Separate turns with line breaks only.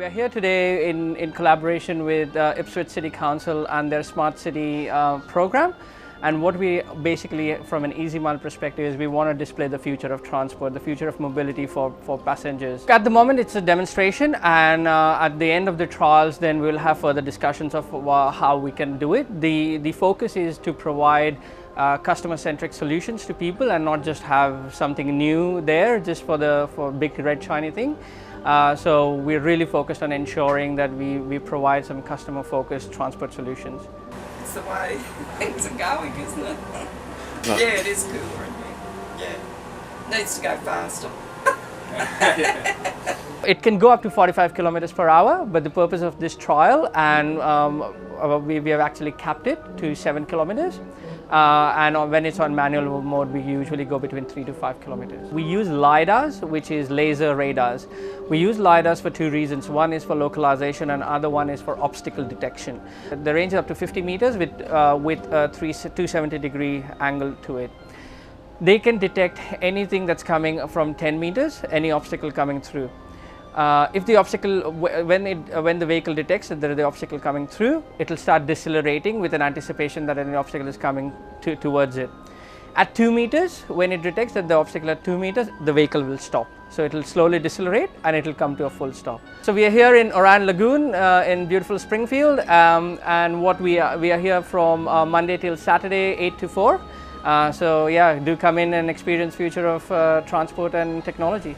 We're here today in collaboration with Ipswich City Council and their Smart City program. And what we basically, from an Easy Mile perspective, is we want to display the future of transport, the future of mobility for passengers. At the moment, it's a demonstration, and at the end of the trials, then we'll have further discussions of how we can do it. The focus is to provide customer-centric solutions to people and not just have something new there just for big red shiny thing. So we're really focused on ensuring that we provide some customer-focused transport solutions.
It's the way things are going, isn't it?
Right.
Yeah, it is cooler in here. Yeah. Needs to go faster.
It can go up to 45 kilometers per hour, but the purpose of this trial, and we have actually capped it to 7 kilometers. And when it's on manual mode, we usually go between 3 to 5 kilometers. We use LiDARs, which is laser radars. We use LiDARs for two reasons. One is for localization, and other one is for obstacle detection. The range is up to 50 meters with a 270-degree angle to it. They can detect anything that's coming from 10 meters, any obstacle coming through. If the obstacle, when the vehicle detects that there is the obstacle coming through, it will start decelerating with an anticipation that an obstacle is coming towards it. At 2 meters, when it detects that the obstacle at 2 meters, the vehicle will stop. So it will slowly decelerate and it will come to a full stop. So we are here in Lagoon in beautiful Springfield, and we are here from Monday till Saturday, 8 to 4. So yeah, do come in and experience future of transport and technology.